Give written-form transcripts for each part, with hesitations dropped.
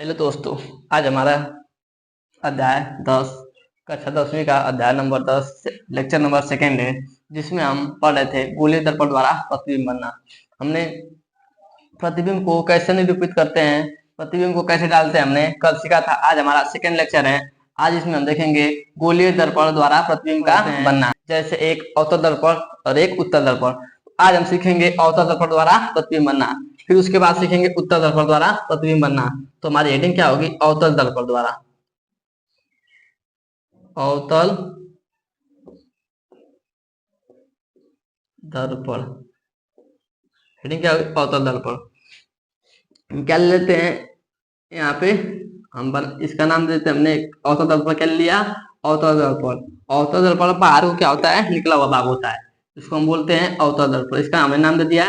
Hello दोस्तों, आज हमारा अध्याय 10 कक्षा 10वीं का अध्याय नंबर 10 लेक्चर नंबर सेकेंड है, जिसमें हम पढ़ रहे थे गोलीय दर्पण द्वारा प्रतिबिंब बनना। हमने प्रतिबिंब को कैसे निरूपित करते हैं, प्रतिबिंब को कैसे डालते हैं, हमने कल सीखा था। आज हमारा सेकेंड लेक्चर है। आज इसमें हम देखेंगे गोलीय दर्पण द्वारा प्रतिबिंब का बनना, जैसे एक अवतल दर्पण और एक उत्तल दर्पण। आज हम सीखेंगे अवतल दर्पण द्वारा प्रतिबिंब बनना, फिर उसके बाद सीखेंगे उत्तल दर्पण द्वारा प्रतिबिंब बनना। तो हमारी हेडिंग क्या होगी? अवतल दर्पण द्वारा। अवतल दर्पण हेडिंग क्या होगी? अवतल दर्पण। क्या ले लेते हैं यहाँ पे? इसका नाम देते हैं हमने अवतल दर्पण। क्या ले लिया? अवतल दर्पण। अवतल दर्पण बाहर को क्या होता है? निकला हुआ भाग होता है, इसको हम बोलते हैं अवतल दर्पण। इसका हमने नाम दे दिया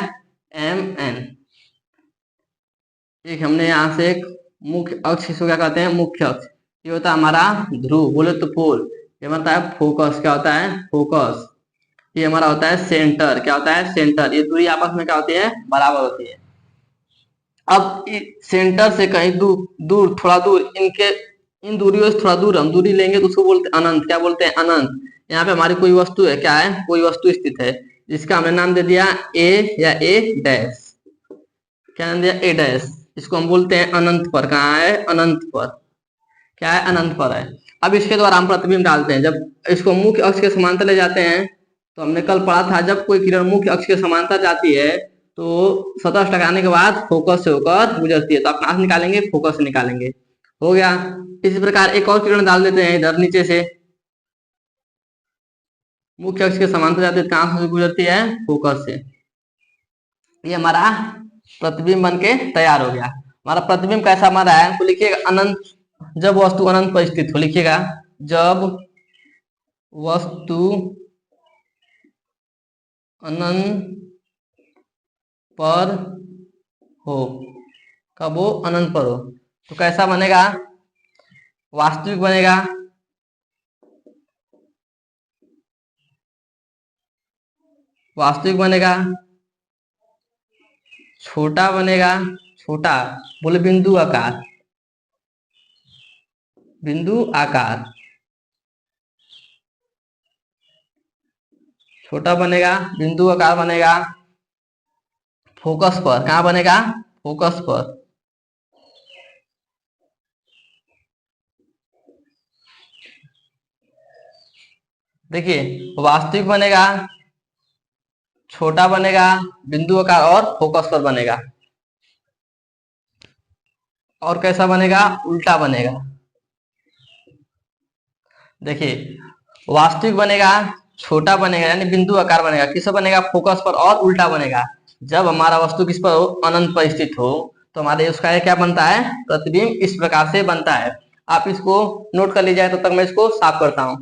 MN। एक हमने यहाँ से एक मुख्य अक्ष, इसको क्या कहते हैं? मुख्य अक्ष। ये होता है हमारा ध्रुव, बोले तो पोल। ये होता है फोकस। क्या होता है? फोकस। ये हमारा होता है सेंटर। क्या होता है? सेंटर। ये दूरी आपस में क्या होती है? बराबर होती है। अब सेंटर से कहीं दूर थोड़ा दूर, इन दूरियों से थोड़ा दूर हम दूरी लेंगे तो उसको बोलते हैं अनंत। क्या बोलते हैं? अनंत। यहाँ पे हमारी कोई वस्तु है। क्या है? कोई वस्तु स्थित है, जिसका हमने नाम दे दिया A या A डैश। क्या नाम दिया? A dash. इसको हम बोलते हैं अनंत पर। कहाँ है? अनंत पर। क्या है? अनंत पर है। अब इसके द्वारा हम प्रतिबिंब डालते हैं। जब इसको मुख्य अक्ष के समांतर ले जाते हैं, तो हमने कल पढ़ा था, जब कोई किरण मुख्य अक्ष के समांतर जाती है तो सतह टकराने के बाद फोकस से होकर गुजरती है। तो आप कहां से निकालेंगे? फोकस से निकालेंगे। हो गया। इसी प्रकार एक और किरण डाल देते हैं इधर नीचे से। मुख्य अक्ष के समांतर जाती है, कहां से गुजरती है? फोकस से। ये हमारा प्रतिबिंब बन के तैयार हो गया। हमारा प्रतिबिंब कैसा हमारा है तो लिखिएगा अनंत। जब वस्तु अनंत पर स्थित हो, लिखिएगा जब वस्तु अनंत पर हो। कब हो? अनंत पर हो। तो कैसा बनेगा? वास्तविक बनेगा, वास्तविक बनेगा, छोटा बनेगा, छोटा बोले बिंदु आकार, बिंदु आकार, छोटा बनेगा, बिंदु आकार बनेगा। फोकस पर। कहां बनेगा? फोकस पर। देखिए, वास्तविक बनेगा, छोटा बनेगा, बिंदु आकार और फोकस पर बनेगा। और कैसा बनेगा? उल्टा बनेगा। देखिए, वास्तविक बनेगा, छोटा बनेगा यानी बिंदु आकार बनेगा। किस बनेगा? फोकस पर। और उल्टा बनेगा जब हमारा वस्तु किस पर हो? अनंत पर स्थित हो। तो हमारे उसका क्या बनता है? प्रतिबिंब इस प्रकार से बनता है। आप इसको नोट कर लीजिए, तो तक मैं इसको साफ करता हूं।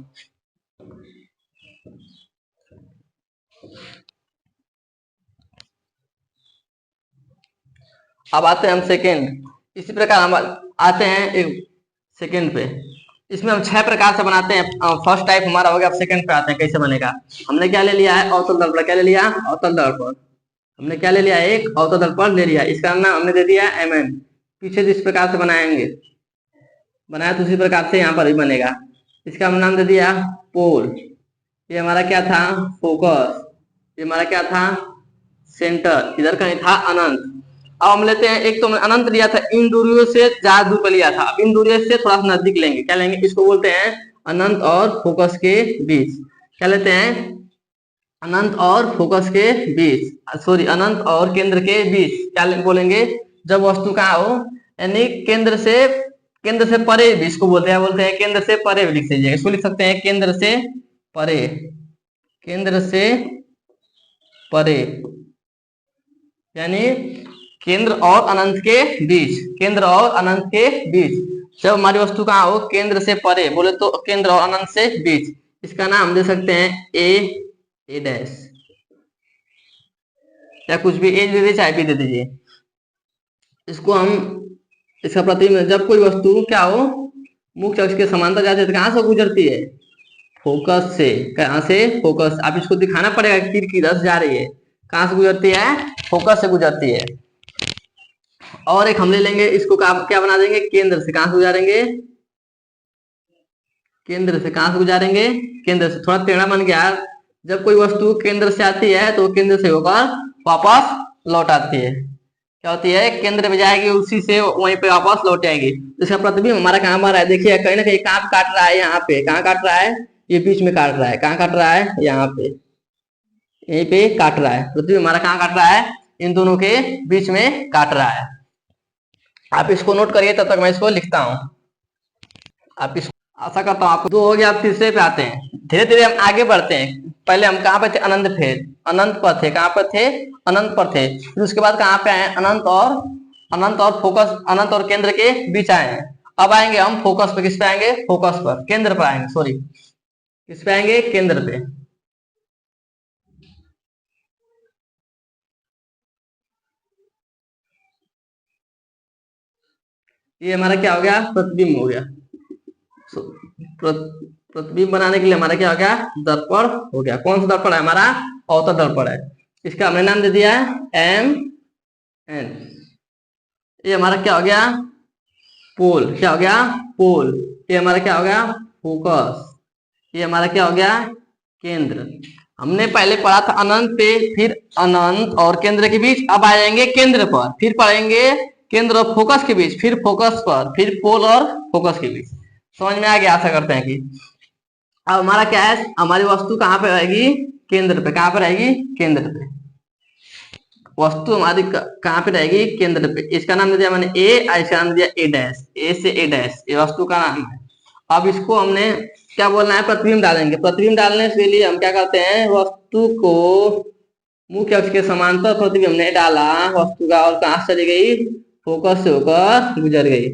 अब आते हैं हम सेकेंड। इसी प्रकार हम आते हैं एक सेकेंड पे। इसमें हम 6 प्रकार से बनाते हैं। फर्स्ट टाइप हमारा हो गया। अब सेकेंड पे आते हैं कैसे बनेगा। हमने क्या ले लिया है? अवतल दर्पण। क्या ले लिया? अवतल दर्पण। हमने क्या ले लिया? एक अवतल दर्पण ले लिया। इसका नाम हमने दे दिया MM। पीछे जिस प्रकार से बनाएंगे, बनाया तो उसी प्रकार से यहाँ पर भी बनेगा। इसका हमने नाम दे दिया पोल। ये हमारा क्या था? फोकस। ये हमारा क्या था? सेंटर। इधर कहीं था अनंत। अब हम लेते हैं, एक तो हमने अनंत लिया था, इन दूरियों से ज्यादा दूर पर लिया था। अब इन दूरियों से थोड़ा सा नजदीक लेंगे। क्या लेंगे? इसको बोलते हैं अनंत और फोकस के बीच। क्या लेते हैं? अनंत और फोकस के बीच, सॉरी अनंत और केंद्र के बीच। क्या बोलेंगे? जब वस्तु कहाँ हो, यानी केंद्र से परे भी इसको बोलते हैं केंद्र से परे भी लिख लीजिएगा। इसको लिख सकते हैं केंद्र से परे। केंद्र से परे यानी केंद्र और अनंत के बीच। केंद्र और अनंत के बीच जब हमारी वस्तु कहाँ हो? केंद्र से परे, बोले तो केंद्र और अनंत से बीच। इसका नाम दे सकते हैं A डैश, या कुछ भी A दे दीजिए, चाहे B दे दीजिए। इसको हम, इसका प्रतिबिंब जब कोई वस्तु क्या हो? मुख्य अक्ष के समांतर जाती है तो कहां से गुजरती है? फोकस से। कहां से? फोकस। आप इसको दिखाना पड़ेगा कि तीर किधर से जा रही है। कहां से गुजरती है? फोकस से गुजरती है। और एक हम ले लेंगे, इसको क्या बना देंगे, केंद्र से कहां से गुजारेंगे, केंद्र से कहां से गुजारेंगे, केंद्र से। थोड़ा टेढ़ा बन गया। जब कोई वस्तु केंद्र से आती है तो केंद्र से होकर वापस लौट आती है, क्या होती है, केंद्र में जाएगी, उसी से वहीं पे वापस लौट आएगी। इसका प्रतिबिंब हमारा कहां बन रहा है, देखिए कहीं ना कहीं कहां काट रहा है, यहाँ पे कहां काट रहा है, ये बीच में काट रहा है, कहां काट रहा है, यहाँ पे, यहीं पे काट रहा है। प्रतिबिंब हमारा कहां काट रहा है, इन दोनों के बीच में काट रहा है। आप इसको नोट करिए, तब तक मैं इसको लिखता हूं। आप इसको, आशा करता हूँ आपको दो हो गया। आप तीसरे पे आते हैं, धीरे धीरे हम आगे बढ़ते हैं। पहले हम कहाँ पे थे, अनंत थे, अनंत पर थे, कहाँ पर थे, अनंत पर थे। फिर उसके बाद कहाँ पे आए, अनंत और फोकस, अनंत और केंद्र के बीच आए हैं। अब आएंगे हम फोकस पे, किस पे आएंगे, फोकस पर, केंद्र पर आएंगे, सॉरी, किस पे आएंगे, केंद्र पे। ये हमारा क्या हो गया, प्रतिबिंब हो गया। प्रतिबिंब बनाने के लिए हमारा क्या हो गया, दर्पण हो गया। कौन सा दर्पण है, हमारा अवतल दर्पण है। इसका हमने नाम दे दिया एम एन। ये हमारा क्या हो गया, पोल, क्या हो गया, पोल। ये हमारा क्या हो गया, फोकस। ये हमारा क्या हो गया, केंद्र। हमने पहले पढ़ा था अनंत पे, फिर अनंत और केंद्र के बीच। अब आ जाएंगे केंद्र पर, फिर पढ़ेंगे केंद्र और फोकस के बीच, फिर फोकस पर, फिर पोल और फोकस के बीच। समझ में आ गया, आशा करते हैं कि। अब हमारा क्या है, हमारी वस्तु कहां पे रहेगी, केंद्र पे। कहां पे रहेगी, केंद्र पे। वस्तु हमारी कहां पे रहेगी, केंद्र पे। इसका नाम दिया मैंने ए, इसका नाम दिया ए डैश, ए से ए डैश, ये वस्तु का नाम है। अब इसको हमने क्या बोलना है, प्रतिबिंब डालेंगे। प्रतिबिंब डालने के लिए हम क्या करते हैं, वस्तु को मुख्य अक्ष के समांतर प्रतिबिंब हमने डाला वस्तु का, और कहां से चली गई, फोकस से होकर गुजर गई।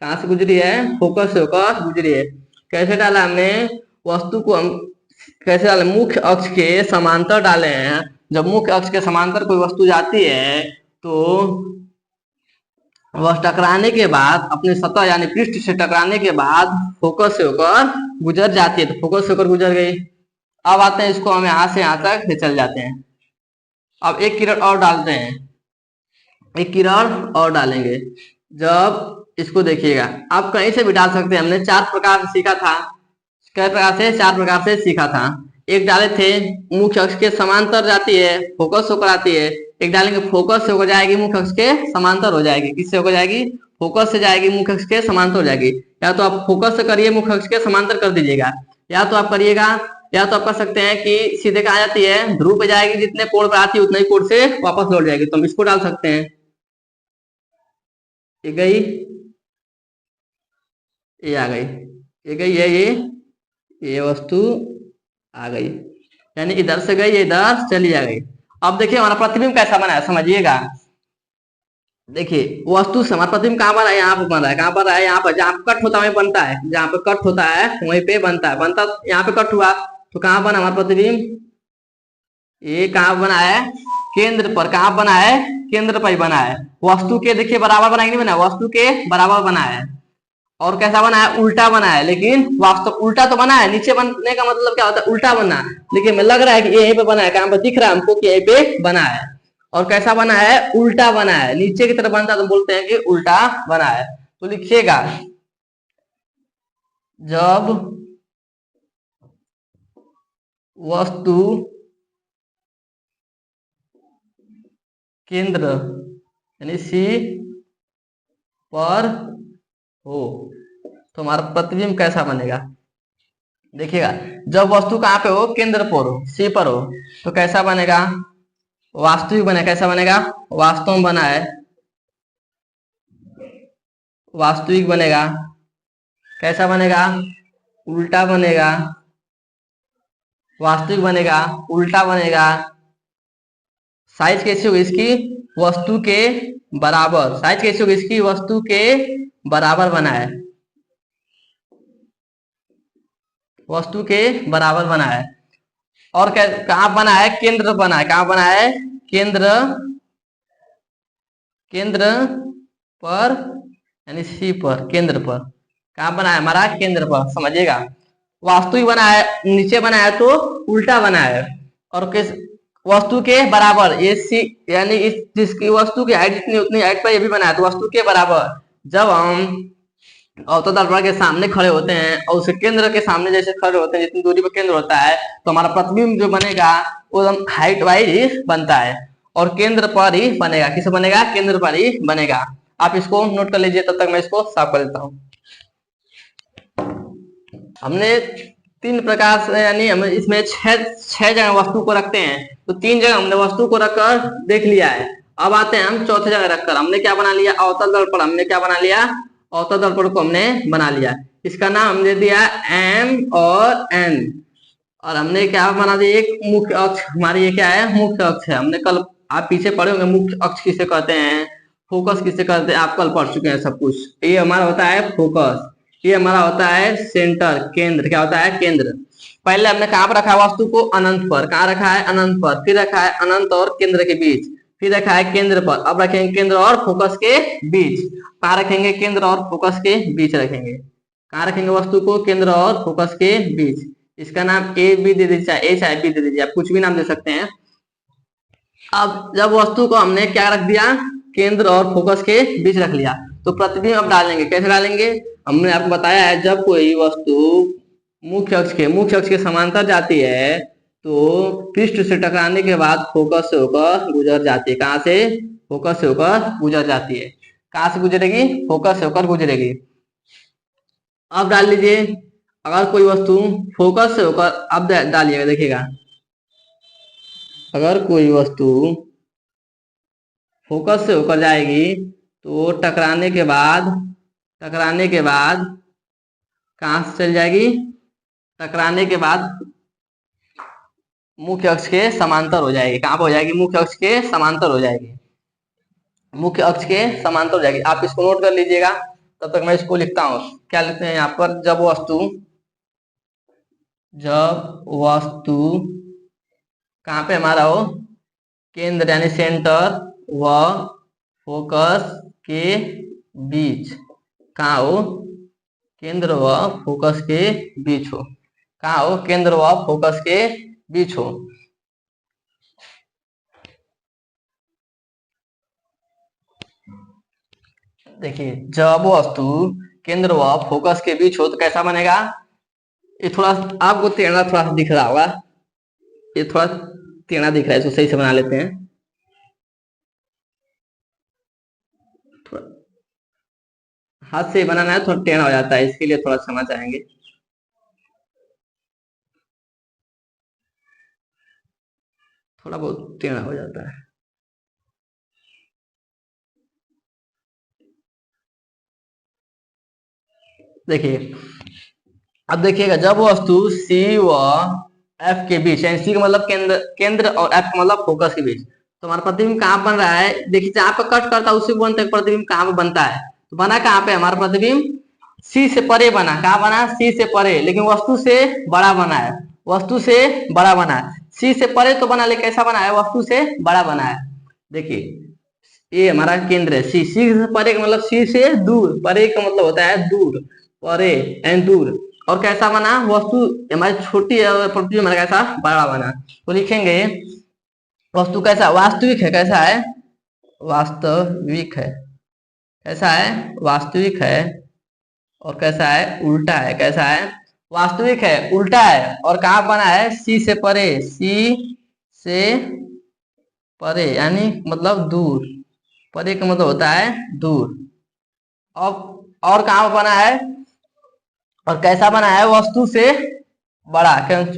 कहां से गुजरी है, फोकस से होकर गुजरी है। कैसे डाला हमने, वस्तु को हम कैसे डाले, मुख्य अक्ष के समांतर डाले हैं। जब मुख्य अक्ष के समांतर कोई वस्तु जाती है तो वह टकराने के बाद, अपनी सतह यानी पृष्ठ से टकराने के बाद फोकस से होकर गुजर जाती है, तो फोकस से होकर गुजर गई। अब आते हैं, इसको हम यहां से यहां तक चल जाते हैं। अब एक किरण और डालते हैं, एक किरण और डालेंगे। जब इसको देखिएगा, आप कहीं से भी डाल सकते हैं। हमने 4 प्रकार से सीखा था, कई प्रकार से, 4 प्रकार से सीखा था। एक डाले थे, मुख्य अक्ष के समांतर जाती है, फोकस होकर आती है। एक डालेंगे, फोकस से होकर जाएगी, मुख्य अक्ष के समांतर हो जाएगी। किससे होकर जाएगी, फोकस से जाएगी, मुख्य अक्ष के समांतर हो जाएगी। या तो आप फोकस से करिए, मुख्य अक्ष के समांतर कर दीजिएगा, या तो आप करिएगा, या तो आप कर सकते हैं कि सीधे कहा जाती है, ध्रुव पे जाएगी, जितने कोण पर आती है उतने ही कोण से वापस लौट जाएगी। तो हम इसको डाल सकते हैं। ये गई, ये आ गई, ये गई, ये वस्तु आ गई, यानी इधर से गई, ये इधर चली आ गई। अब देखिए हमारा प्रतिबिंब कैसा बना है, समझिएगा। देखिए वस्तु से हमारा प्रतिबिंब कहां पर है, यहाँ पर बन रहा है। कहां पर है, यहाँ पर, जहां कट होता है वहीं बनता है, जहां पे कट होता है वहीं पे बनता है। बनता यहाँ पे कट हुआ तो कहां बना हमारा प्रतिबिंब, ये कहां बना है, केंद्र पर। कहां बना है, केंद्र पर ही बना है। वस्तु के देखिए बराबर बना, नहीं बना, वस्तु के बराबर बना है। और कैसा बना है, उल्टा बना है। लेकिन वास्तव उल्टा तो बना है, नीचे बनने का मतलब क्या होता है, उल्टा बनना। लेकिन मैं लग रहा है कि यहीं पे बना है, कहां पर दिख रहा है हमको कि यहीं पे बना है। और कैसा बना है, उल्टा बना है, नीचे की तरफ बनता है तो बोलते हैं कि उल्टा बना है। तो लिखिएगा, जब वस्तु केंद्र यानी सी पर हो तो हमारा प्रतिबिंब कैसा बनेगा। देखिएगा, जब वस्तु कहां पे हो, केंद्र पर हो, सी पर हो, तो कैसा बनेगा, वास्तविक बनेगा। कैसा बनेगा, वास्तव में बना है, वास्तविक बनेगा। कैसा बनेगा, उल्टा बनेगा, वास्तविक बनेगा, उल्टा बनेगा। साइज कैसी होगी इसकी, वस्तु के बराबर। साइज कैसी होगी इसकी, वस्तु के बराबर बना है, वस्तु के बराबर बना है। और कहां बना है, केंद्र बना है। कहां बना है, केंद्र, केंद्र पर यानी सी पर, केंद्र पर। कहां बना है हमारा, केंद्र पर, समझिएगा। वास्तविक बना है, नीचे बना है तो उल्टा बना है। और किस, वस्तु के बराबर, ये सी यानी इस जिसकी वस्तु की हाइट जितनी उतनी हाइट पर ये भी बना है, तो वस्तु के बराबर जब हम अवतल दर्पण के सामने खड़े होते हैं और उसके केंद्र के सामने जैसे खड़े होते हैं, जितनी दूरी पर केंद्र होता है, तो हमारा प्रतिबिंब जो बनेगा वो एकदम हाइट वाइज बनता है और केंद्र पर ही बनेगा। किस बनेगा? केंद्र पर ही बनेगा। आप इसको नोट कर लीजिए, तब तक मैं इसको साफ कर देता हूँ। हमने तीन प्रकार से, यानी हम इसमें छह जगह वस्तु को रखते हैं, तो तीन जगह हमने वस्तु को रखकर देख लिया है। अब आते हैं हम चौथे जगह रखकर। हमने क्या बना लिया? अवतल दर्पण। हमने क्या बना लिया? अवतल दर्पण को हमने बना लिया। इसका नाम हमने दिया एम और एन, और हमने क्या बना दिया? एक मुख्य अक्ष। हमारी ये क्या है? मुख्य अक्ष है। हमने कल, आप पीछे पढ़े होंगे, मुख्य अक्ष किसे कहते हैं, फोकस किसे कहते हैं, आप कल पढ़ चुके हैं सब कुछ। ये हमारा होता है फोकस, ये हमारा होता है सेंटर, केंद्र। क्या होता है? केंद्र। पहले हमने कहां पर रखा वस्तु को? अनंत पर। कहां रखा है? अनंत पर। फिर रखा है अनंत और केंद्र के बीच। फिर रखा है केंद्र पर। अब रखेंगे केंद्र और फोकस के बीच। कहां रखेंगे? केंद्र और फोकस के बीच रखेंगे। कहां रखेंगे वस्तु को? केंद्र और फोकस के बीच। इसका नाम ए बी दे दीजिए, चाहे ए चाहे बी दे दीजिए, आप कुछ भी नाम दे सकते हैं। अब जब वस्तु को हमने क्या रख दिया? केंद्र और फोकस के बीच रख लिया, तो प्रतिबिंब अब डालेंगे। कैसे डालेंगे? हमने आपको बताया है, जब कोई वस्तु मुख्य अक्ष के समांतर जाती है, तो पृष्ठ से टकराने के बाद फोकस से होकर गुजर जाती है। कहां से? फोकस से होकर गुजर जाती है। कहां से गुजरेगी? फोकस से होकर गुजरेगी। अब डाल लीजिए, अगर कोई वस्तु फोकस से होकर, अब डालिएगा, देखिएगा, अगर कोई वस्तु फोकस से होकर जाएगी तो टकराने के बाद कहां से चल जाएगी? टकराने के बाद मुख्य अक्ष के समांतर हो जाएगी। कहां पर हो जाएगी? मुख्य अक्ष के समांतर हो जाएगी। मुख्य अक्ष के समांतर हो जाएगी। आप इसको नोट कर लीजिएगा, तब तक मैं इसको लिखता हूं। क्या लिखते हैं यहाँ पर? जब वस्तु कहां पे हमारा हो? केंद्र यानी सेंटर व फोकस के बीच। कहां हो? केंद्र व फोकस के बीच हो। कहां हो? केंद्र व फोकस के बीच हो। देखिए, जब वस्तु केंद्र व फोकस के बीच हो तो कैसा बनेगा? ये थोड़ा आपको टेढ़ा थोड़ा सा दिख रहा होगा, ये थोड़ा टेढ़ा दिख रहा है, इसको सही से बना लेते हैं। हाथ से बनाना है, थोड़ा टेढ़ा हो जाता है, इसके लिए थोड़ा क्षमा चाहेंगे। थोड़ा बहुत टेढ़ा हो जाता है। देखिए, अब देखिएगा, जब वस्तु सी व एफ के बीच, यानी सी का मतलब केंद्र और एफ का मतलब फोकस के बीच, तो हमारा प्रतिबिंब कहां बन रहा है? देखिए, जहां पर कट करता है उसी बनता है प्रतिबिंब। कहां पर बनता है? तो बना कहां पे हमारा प्रतिबिंब? सी से परे बना। कहां बना? सी से परे, लेकिन वस्तु से बड़ा बना है। वस्तु से बड़ा बना है। सी से परे तो बना, लेकिन कैसा बना है? वस्तु से बड़ा बना है। देखिए, ये हमारा केंद्र है सी। सी से परे का मतलब सी से दूर, परे का मतलब होता है दूर, परे एंड दूर। और कैसा बना? वस्तु हमारी छोटी है और प्रतिबिंब हमारा कैसा? बड़ा बना। तो लिखेंगे, वस्तु कैसा? वास्तविक है। कैसा है? वास्तविक है। कैसा है? वास्तविक है। और कैसा है? उल्टा है। कैसा है? वास्तविक है, उल्टा है। और कहां बना है? सी से परे। सी से परे यानी मतलब दूर। परे का मतलब होता है दूर। अब और कहां बना है? और कैसा बना है? वस्तु से बड़ा।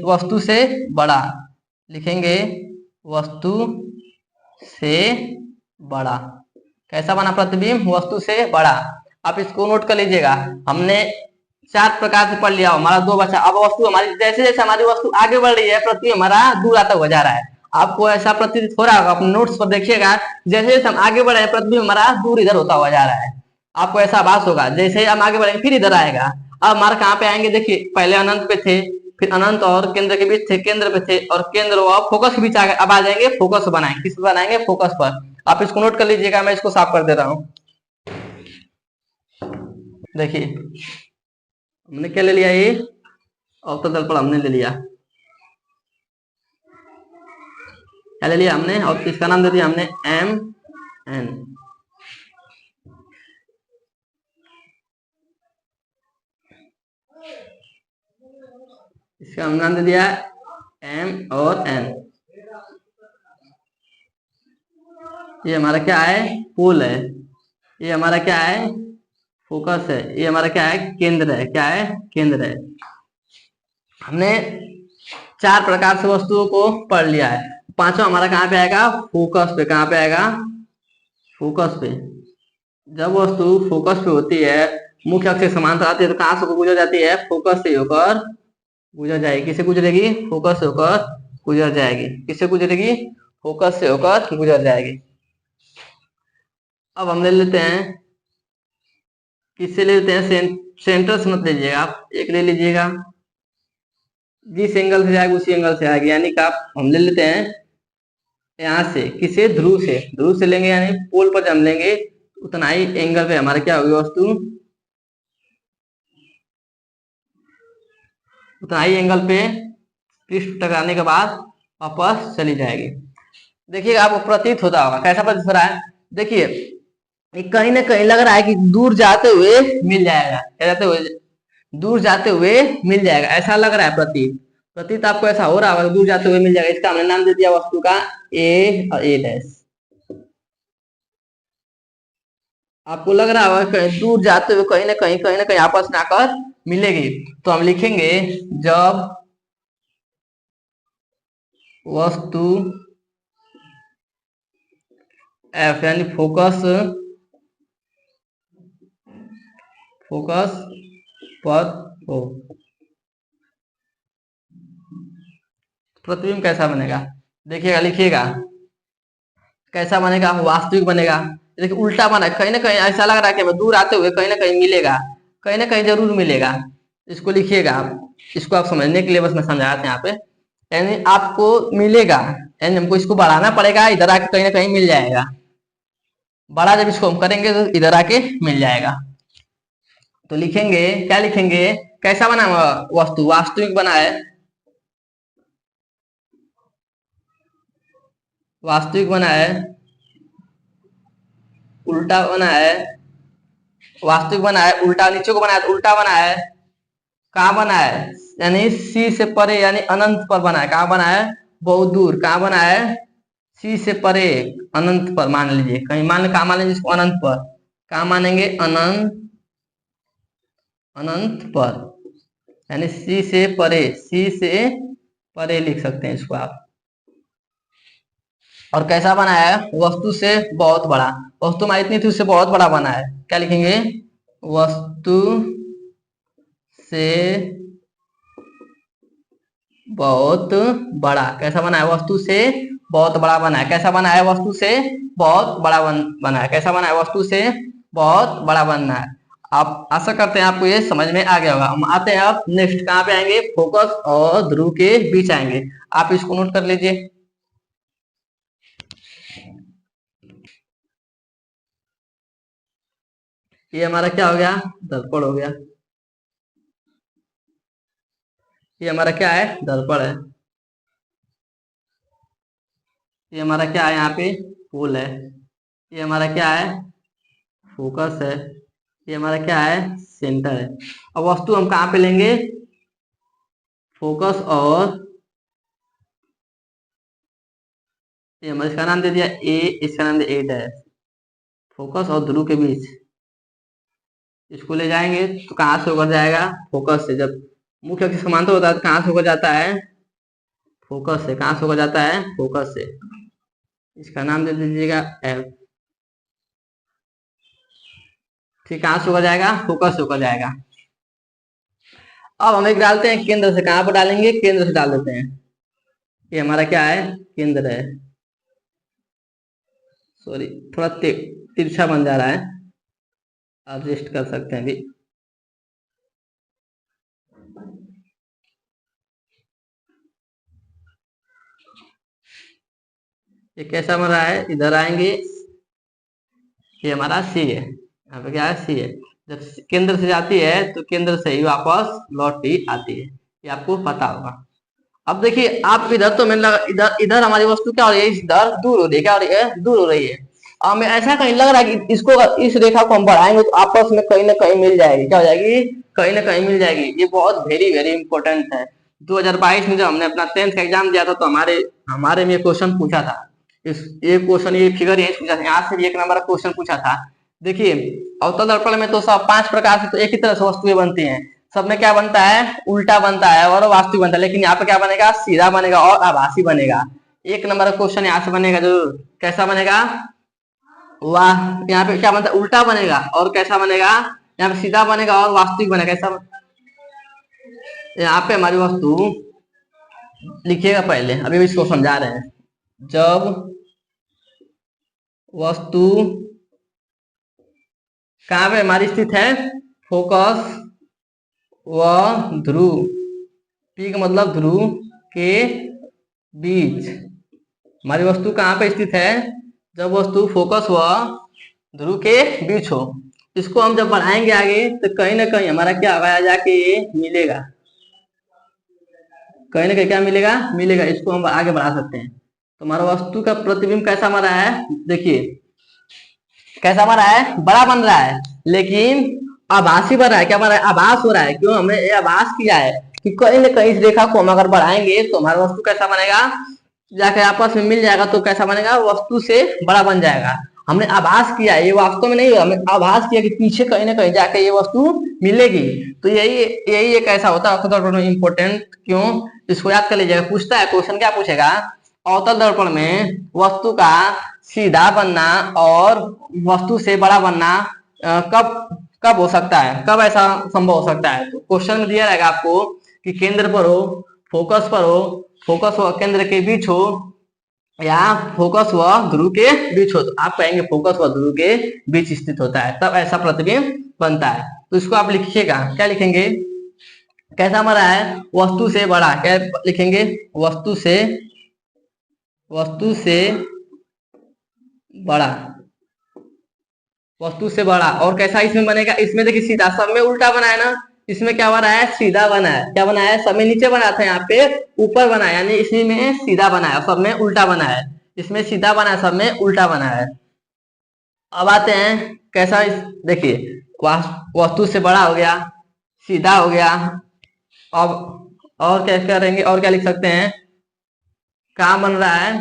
वस्तु से बड़ा लिखेंगे, वस्तु से बड़ा। कैसा बना प्रतिबिंब? वस्तु से बड़ा। आप इसको नोट कर लीजिएगा। हमने चार प्रकार से पढ़ लिया, हमारा दो बचा। अब वस्तु हमारी जैसे जैसे हमारी वस्तु आगे बढ़ रही है, प्रतिबिंब हमारा दूर आता हुआ जा रहा है। आपको ऐसा प्रतीत हो रहा होगा, अपने नोट्स पर देखिएगा, जैसे जैसे हम आगे बढ़े प्रतिबिंब हमारा दूर इधर होता हुआ जा रहा है। आपको ऐसा आभास होगा, जैसे ही हम आगे बढ़ेंगे फिर इधर आएगा। अब हमारे कहाँ पे आएंगे? देखिए, पहले अनंत पे थे, फिर अनंत और केंद्र के बीच थे, केंद्र पे थे, और केंद्र और फोकस के बीच आ गए। अब आ जाएंगे फोकस बनाएंगे। किस पर बनाएंगे? फोकस पर। आप इसको नोट कर लीजिएगा, मैं इसको साफ कर दे रहा हूँ। देखिए, हमने क्या ले लिया? ये अवतल दर्पण हमने ले लिया। क्या ले लिया हमने, और इसका नाम दे दिया हमने एम एन। इसका हमने नाम दे दिया एम और एन। ये हमारा क्या है, पोल है। ये हमारा क्या है, फोकस है। ये हमारा क्या है, केंद्र है। क्या है, केंद्र है। हमने 4 प्रकार से वस्तुओं को पढ़ लिया है। पांचवा हमारा कहाँ पे आएगा, फोकस पे। कहाँ पे आएगा, फोकस पे। जब वस्तु फोकस पे होती है, मुख्य अक्ष से समांतर आती है, तो कहां से गुजर जाती है, फोकस से होकर गुजर जाएगी। किसे गुजरेगी, फोकस से होकर गुजर जाएगी। किससे गुजरेगी, फोकस से होकर गुजर जाएगी। अब हम ले लेते हैं, किससे ले लेते हैं, सेंटर से मत लीजिएगा आप, एक ले लीजिएगा। जिस एंगल से जाएगी उसी एंगल से आएगी, यानी कि आप हम ले लेते हैं यहां से, किसे, ध्रुव से। ध्रुव से लेंगे यानी पोल पर जब लेंगे उतना ही एंगल पे हमारे क्या होगी वस्तु, उतना ही एंगल पे पृष्ठ टकराने के बाद वापस चली जाएगी। देखिए आपको प्रतीत होता होगा, कैसा प्रतीत हो रहा है, देखिए कहीं ना कहीं लग रहा है कि दूर जाते हुए मिल जाएगा। क्या जाते हुए, दूर जाते हुए मिल जाएगा, ऐसा लग रहा है प्रतीत। प्रतीत आपको ऐसा हो रहा होगा, दूर जाते हुए मिल जाएगा। इसका हमने नाम दे दिया वस्तु का ए और ए डैश। आपको लग रहा होगा कहीं दूर जाते हुए कहीं ना कहीं आपस में आकर मिलेगी, तो हम लिखेंगे जब वस्तु एफ यानी फोकस पर हो, प्रतिबिंब कैसा बनेगा, देखिएगा, लिखिएगा कैसा बनेगा, वास्तविक बनेगा। देखिए उल्टा बना है, कहीं ना कहीं ऐसा लग रहा है कि हमें दूर आते हुए कहीं ना कहीं मिलेगा, कहीं ना कहीं जरूर मिलेगा। इसको लिखिएगा आप, इसको आप समझने के लिए बस मैं समझाते हैं यहाँ पे। यानी आपको मिलेगा, यानी हमको इसको बढ़ाना पड़ेगा, इधर आके कहीं ना कहीं मिल जाएगा। बड़ा जब इसको हम करेंगे तो इधर आके मिल जाएगा। तो लिखेंगे, क्या लिखेंगे, कैसा बना वस्तु, वास्तविक बना है, वास्तविक बना है, उल्टा बना है, वास्तविक बना है, उल्टा नीचे को बना है तो उल्टा बना है, कहाँ बना है, यानी सी से परे यानी अनंत पर बना है। कहाँ बना है, बहुत दूर। कहाँ बना है, सी से परे, अनंत पर मान लीजिए, कहीं कहाँ मान लीजिए इसको, अनंत पर। कहाँ मानेंगे, अनंत, अनंत पर, यानी सी से परे, सी से परे लिख सकते हैं इसको आप। और कैसा बना है, वस्तु से बहुत बड़ा। वस्तु में इतनी थी, उससे बहुत बड़ा बना है। क्या लिखेंगे, वस्तु से बहुत बड़ा। कैसा बना है, वस्तु से बहुत बड़ा बना है। कैसा बना है, वस्तु से बहुत बड़ा बना है। कैसा बना है, वस्तु से बहुत बड़ा बनना है। आप आशा करते हैं आपको ये समझ में आ गया होगा। हम आते हैं अब नेक्स्ट, कहाँ पे आएंगे, फोकस और ध्रुव के बीच आएंगे। आप इसको नोट कर लीजिए। ये हमारा क्या हो गया, दर्पण हो गया। ये हमारा क्या है, दर्पण है। ये हमारा क्या है, यहाँ पे पोल है। ये हमारा क्या है, फोकस है। ये हमारा क्या है, सेंटर है। अब वस्तु हम कहाँ पे लेंगे, फोकस और, ये हमारा इसका नाम दे दिया ए, इसका नाम दिया ए डैश। फोकस और ध्रुव के बीच इसको ले जाएंगे तो कहाँ से होकर जाएगा, फोकस से। जब मुख्य अक्ष समांतर होता है तो कहाँ से होकर जाता है, फोकस से। कहाँ से होकर जाता है, फोकस से। इसका नाम दे दीजिएगा एफ। ठीक, कहाँ से होकर जाएगा, फोकस से होकर जाएगा। अब हम एक डालते हैं केंद्र से। कहाँ पर डालेंगे, केंद्र से डाल देते हैं। ये हमारा क्या है, केंद्र है। सॉरी, थोड़ा तिरछा बन जा रहा है, एडजस्ट कर सकते हैं अभी। ये कैसा बन रहा है, इधर आएंगे, ये हमारा सी है। यहाँ पे क्या है, सी है। जब केंद्र से जाती है तो केंद्र से ही वापस लौट ही आती है, ये आपको पता होगा। अब देखिए आप इधर तो मैंने लगा इधर इधर हमारी वस्तु क्या हो रही है, इधर दूर हो रही है, क्या हो रही है, दूर हो रही है। अब हमें ऐसा कहीं लग रहा है कि इसको इस रेखा को हम बढ़ाएंगे तो आपस में कहीं ना कहीं मिल जाएगी, क्या हो जाएगी, कहीं ना कहीं मिल जाएगी। ये बहुत वेरी वेरी इंपॉर्टेंट है। 2022 में जब हमने अपना 10th का एग्जाम दिया था तो हमारे हमारे में क्वेश्चन पूछा था, इस ये क्वेश्चन ये फिगर यही पूछा था, यहाँ से भी 1 नंबर का क्वेश्चन पूछा था। देखिए अवतल दर्पण में तो सब 5 प्रकार से तो एक ही तरह से वस्तुएं बनती हैं, सब में क्या बनता है, उल्टा बनता है और वास्तविक बनता है, लेकिन यहाँ पे क्या बनेगा, सीधा बनेगा और आभासी बनेगा। 1 नंबर का क्वेश्चन यहाँ से बनेगा जरूर। कैसा बनेगा, वाह, यहाँ पे क्या बनता है, उल्टा बनेगा और कैसा बनेगा, यहाँ पे सीधा बनेगा और वास्तविक बनेगा। कैसा, यहाँ पे हमारी वस्तु लिखिएगा पहले, अभी इसको समझा रहे हैं। जब वस्तु कहाँ पे हमारी स्थित है, फोकस व ध्रुव, पी का मतलब ध्रुव के बीच, हमारी वस्तु कहाँ पे स्थित है, जब वस्तु फोकस व ध्रुव के बीच हो। इसको हम जब बढ़ाएंगे आगे तो कहीं ना कहीं हमारा क्या होगा, जाके ये मिलेगा, कहीं ना कहीं क्या मिलेगा, मिलेगा। इसको हम आगे बढ़ा सकते हैं। तो हमारा वस्तु का प्रतिबिंब कैसा बन रहा है, देखिए कैसा बन रहा है, बड़ा बन रहा है, लेकिन आभासी बन रहा है। क्या बन रहा है, आभास हो रहा है। क्यों, हमने ये आभास किया है कि कहीं ना कहीं इस रेखा को हम अगर बढ़ाएंगे तो हमारा वस्तु कैसा बनेगा, जाके आपस में मिल जाएगा, तो कैसा बनेगा, वस्तु से बड़ा बन जाएगा। हमने आभास किया, ये वास्तव में नहीं, हमने आभास किया कि पीछे कहीं ना कहीं जाके ये वस्तु मिलेगी। तो यही यही एक ऐसा होता है इंपॉर्टेंट। क्यों, इसको याद कर लीजिएगा। पूछता है क्वेश्चन, क्या पूछेगा, अवतल दर्पण में वस्तु का सीधा बनना और वस्तु से बड़ा बनना कब कब हो सकता है, कब ऐसा संभव हो सकता है। तो क्वेश्चन में दिया रहेगा आपको कि केंद्र पर हो, फोकस पर हो, फोकस व केंद्र के बीच हो, या फोकस व ध्रुव के बीच हो। तो आप कहेंगे फोकस व ध्रुव के बीच स्थित होता है, तब ऐसा प्रतिबिंब बनता है। तो इसको आप लिखिएगा, क्या लिखेंगे, कैसा बना है, वस्तु से बड़ा, क्या लिखेंगे, वस्तु से बड़ा, वस्तु से बड़ा। और कैसा इसमें बनेगा, इसमें देखिए सीधा, सब में उल्टा बना है ना, इसमें क्या बना है, सीधा बना है। क्या बना है, सब में नीचे बना था, यहाँ पे ऊपर बना है, यानी इसमें सीधा बना है, सब में उल्टा बना है। इसमें सीधा बना है, सब में उल्टा बना है। अब आते हैं कैसा, देखिए वस्तु से बड़ा हो गया, सीधा हो गया। अब और क्या करेंगे, और क्या लिख सकते हैं, कहाँ बन रहा है,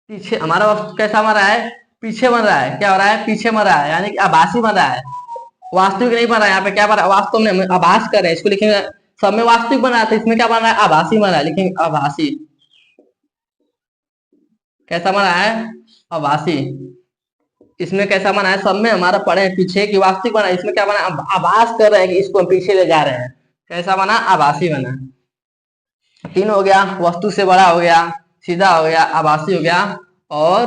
पीछे, हमारा वस्तु कैसा बन रहा है, पीछे बन रहा है। क्या हो रहा है, पीछे बन रहा है, यानी कि आभासी बन रहा है, वास्तविक नहीं बन रहा है। यहाँ पे क्या बन रहा है, वास्तव में आभास कर रहे हैं, इसको लिखेंगे। सब में वास्तविक बन रहा था, इसमें क्या बन रहा है, आभासी बन रहा है, लिखेंगे आभासी। कैसा बना है, आभासी। इसमें कैसा बना है, सब में हमारा पढ़े हैं पीछे की वास्तविक बना है, इसमें क्या बना, आभास कर रहे हैं कि इसको हम पीछे ले जा रहे हैं। कैसा बना, आभासी बना। 3 हो गया, वस्तु से बड़ा हो गया, सीधा हो गया, आभासी हो गया। और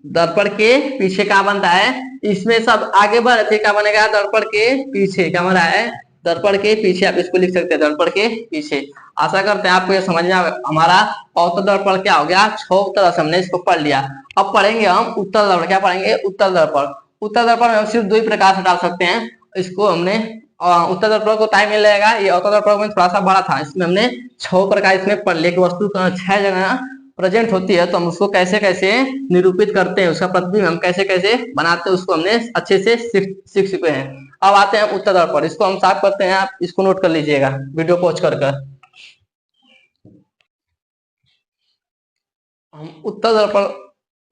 दर्पण के पीछे क्या बनता है, इसमें सब आगे बढ़ रहे थे, क्या बनेगा, दर्पण के पीछे। क्या बना है, दर्पण के पीछे, आप इसको लिख सकते हैं, दर्पण के पीछे। आशा करते हैं आपको ये समझ में हमारा अवतल दर्पण क्या हो गया, 6 तरह से हमने इसको पढ़ लिया। अब पढ़ेंगे हम उत्तल दर्पण। क्या पढ़ेंगे, उत्तल दर्पण। उत्तल दर्पण में हम सिर्फ 2 ही प्रकार से डाल सकते हैं। इसको हमने उत्तल दर्पण को टाइम मिल जाएगा, ये अवतल दर्पण में थोड़ा सा बड़ा था, इसमें हमने 6 प्रकार इसमें पढ़ लिया कि वस्तु 6 जगह प्रेजेंट होती है, तो हम उसको कैसे कैसे निरूपित करते हैं, उसका प्रतिबिंब हम कैसे कैसे बनाते हैं, उसको हमने अच्छे से सीख चुके हैं। अब आते हैं उत्तल दर्पण, इसको हम साफ करते हैं, आप इसको नोट कर लीजिएगा वीडियो पॉज कर। हम उत्तल दर्पण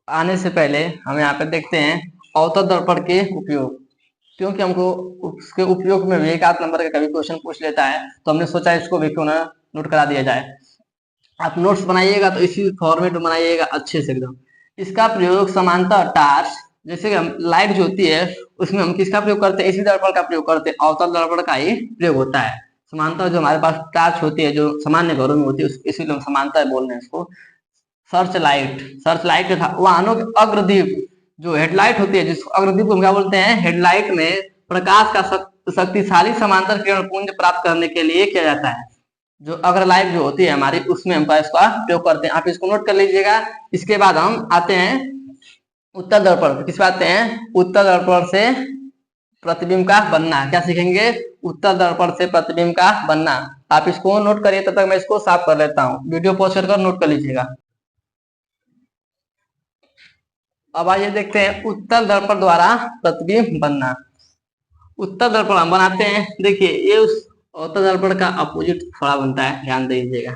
आने से पहले हम यहाँ पे देखते हैं अवतल दर्पण के उपयोग, क्योंकि हमको उसके उपयोग में भी 1 नंबर का कभी क्वेश्चन पूछ लेता है, तो हमने सोचा इसको भी क्यों ना नोट करा दिया जाए। आप नोट्स बनाइएगा तो इसी फॉर्मेट में बनाइएगा अच्छे से एकदम। इसका प्रयोग समांतर टार्च, जैसे कि हम लाइट जो होती है उसमें हम किसका प्रयोग करते हैं, इसी दर्पण का प्रयोग करते हैं, अवतल दर्पण का ही प्रयोग होता है। समांतर जो हमारे पास टार्च होती है, जो सामान्य घरों में होती है, इसीलिए हम समांतर बोल रहे हैं इसको। सर्च लाइट था वाहनों के अग्रदीप, जो हेडलाइट होती है, जिस अग्रदीप को हम क्या बोलते हैं, हेडलाइट में प्रकाश का शक्तिशाली समांतर किरण पुंज प्राप्त करने के लिए किया जाता है। जो अग्र लाइट जो होती है हमारी, उसमें हम इसका प्रयोग करते हैं, आप इसको नोट कर लीजिएगा। इसके बाद हम आते हैं उत्तल दर्पण। किस बात हैं, उत्तल दर्पण से प्रतिबिंब का बनना। क्या सीखेंगे, उत्तल दर्पण से प्रतिबिंब का बनना। आप इसको नोट करिए, तब तक मैं इसको साफ कर लेता हूँ। वीडियो पॉज कर नोट कर लीजिएगा। अब आइए देखते हैं उत्तल दर्पण द्वारा प्रतिबिंब बनना। उत्तल दर्पण हम बनाते हैं, देखिए ये उस अवतल दर्पण का अपोजिट थोड़ा बनता है, ध्यान दीजिएगा।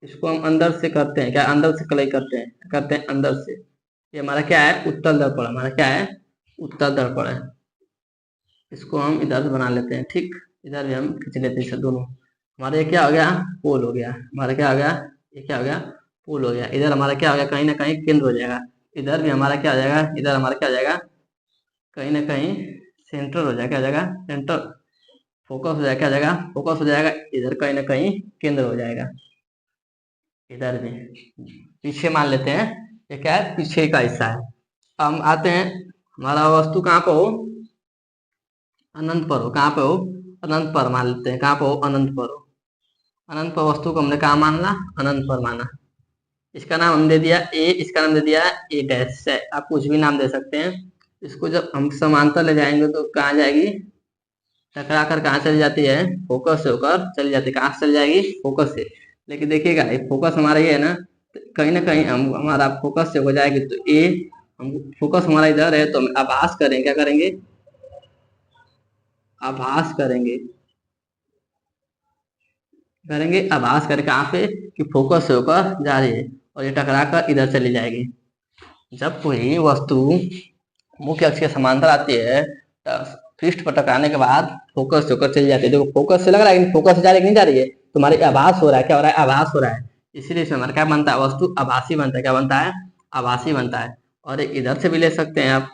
इसको हम अंदर से करते हैं, क्या अंदर से कलई करते हैं अंदर से। ये हमारा क्या है, उत्तल दर्पण, हमारा क्या है, उत्तल दर्पण है। इसको हम इधर से बना लेते हैं, ठीक। इधर भी हम खींच लेते हैं दोनों। हमारा ये क्या हो गया, पोल हो गया। हमारा क्या हो गया, ये क्या हो गया, पोल हो गया। इधर हमारा क्या हो गया, कहीं ना कहीं केंद्र हो जाएगा। इधर भी हमारा क्या हो जाएगा, इधर हमारा क्या हो जाएगा, कहीं ना कहीं सेंटर हो जाएगा। क्या हो जाएगा, सेंटर, फोकस हो जाएगा। क्या हो जाएगा, फोकस हो जाएगा। इधर कहीं ना कहीं केंद्र हो जाएगा। इधर भी पीछे मान लेते हैं, ये क्या है, पीछे का हिस्सा है। हम आते हैं, हमारा वस्तु कहाँ पर हो, अनंत पर हो। कहाँ पे हो, अनंत पर मान लेते हैं। कहाँ पे हो, अनंत पर हो। अनंत पर वस्तु को हमने कहाँ माना, अनंत पर माना। इसका नाम हम दे दिया ए, इसका नाम दे दिया ए डैश है। आप कुछ भी नाम दे सकते हैं। इसको जब हम समांतर ले जाएंगे तो कहाँ जाएगी, टकरा कर कहाँ चली जाती है, फोकस से होकर चली जाती है। कहाँ से चली जाएगी, फोकस से। लेकिन देखिएगा ये फोकस हमारा ये है ना, तो कहीं ना कहीं हम हमारा फोकस से हो जाएगी। तो ए, हम फोकस हमारा इधर है, तो हम आभास करेंगे। क्या करेंगे, आभास करेंगे। करेंगे आभास करके कहाँ पे, कि फोकस से होकर जा रही है और ये टकरा कर इधर चली जाएगी। जब कोई वस्तु मुख्य अक्ष के समांतर आती है, पृष्ठ पर टकराने के बाद फोकस से होकर चली जाती है। देखो फोकस से लग रहा है, लेकिन फोकस से जा रही नहीं जा रही है, तुम्हारे आभास हो रहा है। क्या हो रहा है, आभास हो रहा है। इसीलिए इसमें हमारा क्या बनता है, वस्तु आभासी बनता है। क्या बनता है, आभासी बनता है। और इधर से भी ले सकते हैं आप,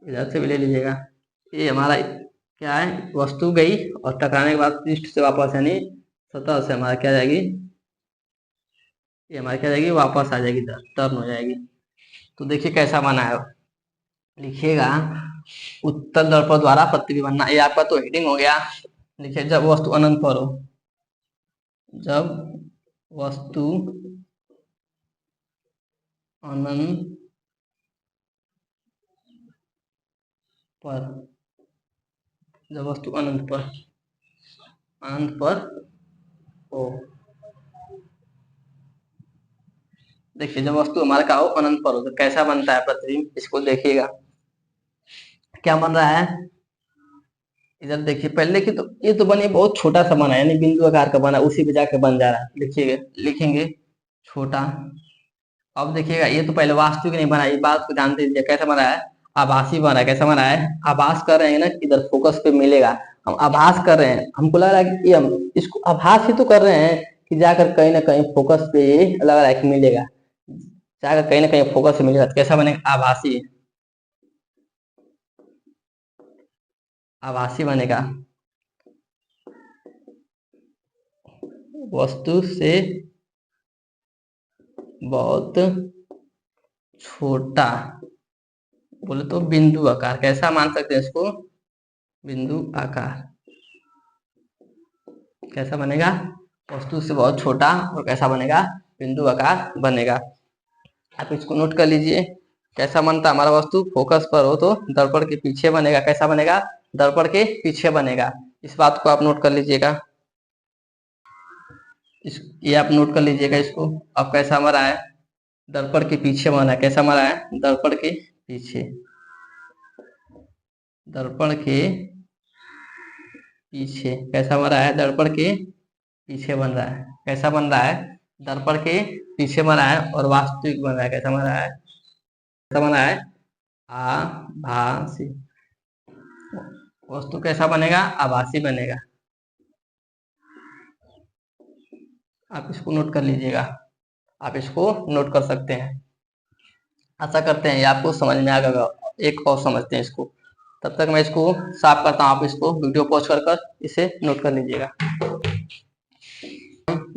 इधर से भी ले लीजिएगा। ये हमारा क्या है, वस्तु गई और टकराने के बाद पृष्ठ से वापस, यानी सतह से हमारा क्या जाएगी, ये हमारी क्या जाएगी, वापस आ जाएगी, टर्न हो जाएगी। तो देखिए कैसा बना है, लिखिएगा उत्तल दर्पण द्वारा प्रतिबिंब बनना। ये आपका तो हेडिंग हो गया। लिखिए जब वस्तु अनंत पर हो, जब वस्तु अनंत पर, जब वस्तु अनंत पर, अनंत पर हो। देखिए जब वस्तु हमारा का हो, अनंत पर हो, तो कैसा बनता है प्रतिबिंब, इसको देखिएगा क्या बन रहा है। इधर देखिए, पहले देखिए तो ये तो बने बहुत छोटा सा बना है, यानी बिंदु आकार का बना, उसी पे जाके बन जा रहा है। लिखिएगा, लिखेंगे छोटा। अब देखिएगा ये तो पहले वास्तविक नहीं बना, ये बात को ध्यान दीजिए कैसा बना है, आभासी बना है। कैसा बना है, आभास कर रहे हैं ना, इधर फोकस पे मिलेगा। हम आभास कर रहे हैं, हमको लग रहा है कि हम इसको आभास ही तो कर रहे हैं कि जाकर कहीं ना कहीं फोकस पे लग रहा है कि मिलेगा, जाकर कहीं ना कहीं फोकस पे मिलेगा। तो कैसा बनेगा, आभासी, आभासी बनेगा। वस्तु से बहुत छोटा बोले तो बिंदु आकार, कैसा मान सकते हैं इसको, बिंदु आकार। कैसा बनेगा, वस्तु से बहुत छोटा और कैसा बनेगा, बिंदु आकार बनेगा। आप इसको नोट कर लीजिए कैसा बनता है हमारा वस्तु, फोकस पर हो तो दर्पण के पीछे बनेगा। कैसा बनेगा, दर्पण के पीछे बनेगा। इस बात को आप नोट कर लीजिएगा, ये आप नोट कर लीजिएगा इसको। अब कैसा हमारा है, दर्पण के पीछे बना है। कैसा हमारा है, दर्पण के पीछे, दर्पण के पीछे कैसा बन रहा है, दर्पण के पीछे बन रहा है। कैसा बन रहा है, दर्पण के पीछे बन रहा है और वास्तविक बन रहा है। कैसा बन रहा है, कैसा बन रहा है, आभासी। वस्तु कैसा बनेगा, आभासी बनेगा। आप इसको नोट कर लीजिएगा, आप इसको नोट कर सकते हैं। आशा करते हैं ये आपको समझ में आ गया। एक और समझते हैं इसको, तब तक मैं इसको साफ करता हूँ। आप इसको वीडियो पॉज कर इसे नोट कर लीजिएगा।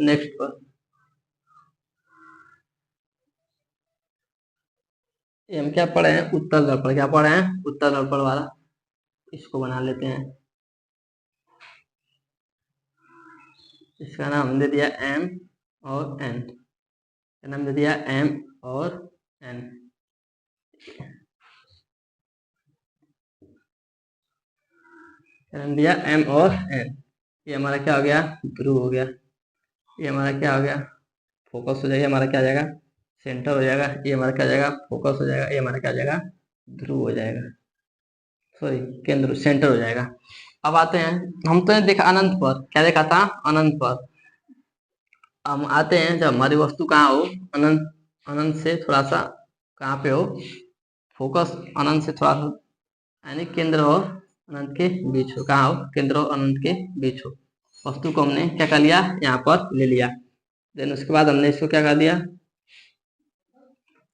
नेक्स्ट पर ये हम क्या पढ़े हैं, उत्तल दर्पण। क्या पढ़े हैं, उत्तल दर्पण वाला। इसको बना लेते हैं, इसका नाम दे दिया एम और एन, नाम दे दिया एम और एन। रन दिया M और N, ये हमारा क्या हो गया, ध्रुव हो गया। ये हमारा क्या हो गया, फोकस हो जाएगा, हमारा क्या आ जाएगा, सेंटर हो जाएगा। ये हमारा क्या हो जाएगा, फोकस हो जाएगा। ये हमारा क्या हो जाएगा, ध्रुव हो जाएगा, सॉरी केंद्र, सेंटर हो जाएगा। अब आते हैं, हम तो देखा अनंत पर, क्या देखा था, अनंत पर। हम आते हैं जब हमारी वस्तु कहाँ हो, अनंत, अनंत से थोड़ा सा कहाँ पे हो, फोकस अनंत से थोड़ा सा, यानी केंद्र और अनंत के बीच हो, कहाँ हो, केंद्र और अनंत के बीच हो। वस्तु को हमने क्या कर लिया, यहाँ पर ले लिया। देन उसके बाद हमने इसको क्या कर दिया,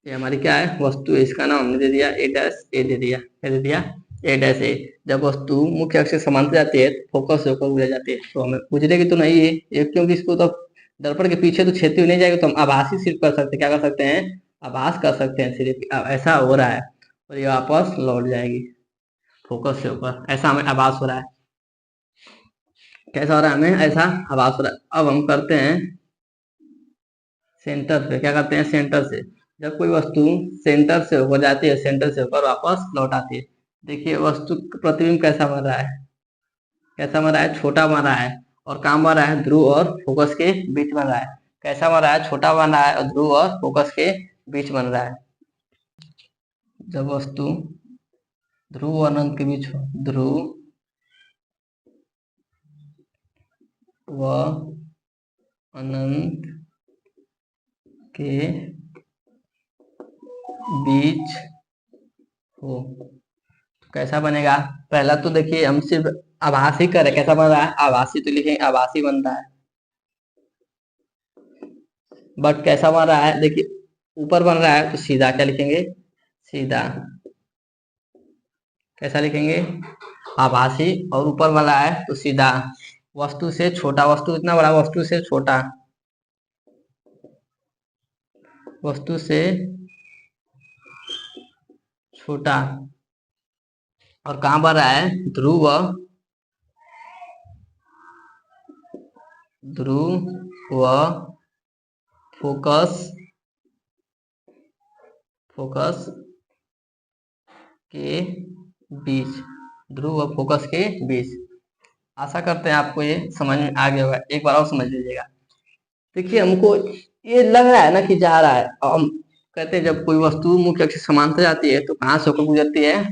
ये हमारी क्या है, वस्तु है, इसका नाम हमने दे दिया ए डैश ए, दे दिया, क्या दे दिया, ए डैश ए। जब वस्तु मुख्य अक्ष से समांतर जाती है तो फोकस से होकर गुजर जाती है, तो हमें गुजरेगी तो नहीं है ये, क्योंकि इसको तो दर्पण के पीछे तो छेदती हुई नहीं जाएगी, तो हम आभासी सिर्फ कर सकते हैं, क्या कर सकते हैं, आभास कर सकते हैं सिर्फ, ऐसा हो रहा है, और ये वापस लौट जाएगी फोकस से ऊपर, ऐसा हमें आभास हो रहा है। कैसा हो रहा है, हमें ऐसा आभास हो रहा है। अब हम करते हैं सेंटर पे, क्या करते हैं, सेंटर से, जब कोई वस्तु सेंटर से हो जाती है, सेंटर से होकर वापस लौट आती है। देखिए वस्तु का प्रतिबिंब कैसा बन रहा है, कैसा बन रहा है, छोटा बन रहा है, और कहाँ बन रहा है, ध्रुव और फोकस के बीच बन रहा है। कैसा बन रहा है, छोटा बन रहा है, और ध्रुव और फोकस के बीच बन रहा है। जब वस्तु ध्रुव और अनंत के बीच हो, ध्रुव व अनंत के बीच हो, तो कैसा बनेगा। पहला तो देखिए हम सिर्फ आभासी कर रहे, कैसा बन रहा है, आभासी, तो लिखेंगे आभासी बनता है। बट कैसा बन रहा है, देखिए ऊपर बन रहा है तो सीधा, क्या लिखेंगे, सीधा। कैसा लिखेंगे, आभासी, और ऊपर बन रहा है तो सीधा। वस्तु से छोटा, वस्तु इतना बड़ा, वस्तु से छोटा, वस्तु से छोटा, और कहां बन रहा है, ध्रुव, ध्रुव व फोकस, फोकस के बीच, ध्रुव व फोकस के बीच। आशा करते हैं आपको ये समझ में आ गया होगा, एक बार और समझ लीजिएगा। देखिए हमको ये लग रहा है ना कि जा रहा है, और हम कहते हैं जब कोई वस्तु मुख्य अक्ष से समांतर जाती है तो कहाँ से होकर गुजरती है,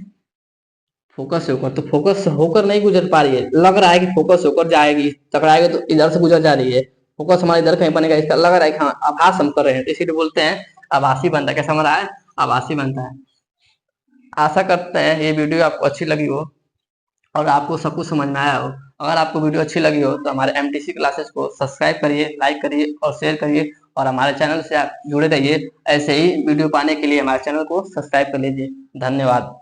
फोकस से होकर। तो फोकस से होकर नहीं गुजर पा रही है, लग रहा है कि फोकस से होकर जाएगी, टकराएगी तो इधर से गुजर जा रही है, फोकस हमारे इधर कहीं बनेगा, इसका लग रहा है कि हाँ आभास हम कर रहे हैं, तो इसीलिए बोलते हैं आभासी बनता है। कैसा बन रहा है, आभासी बनता है। आशा करते हैं ये वीडियो आपको अच्छी लगी हो और आपको सब कुछ समझ में आया हो। अगर आपको वीडियो अच्छी लगी हो तो हमारे MTC क्लासेस को सब्सक्राइब करिए, लाइक करिए और शेयर करिए, और हमारे चैनल से आप जुड़े रहिए। ऐसे ही वीडियो पाने के लिए हमारे चैनल को सब्सक्राइब कर लीजिए। धन्यवाद।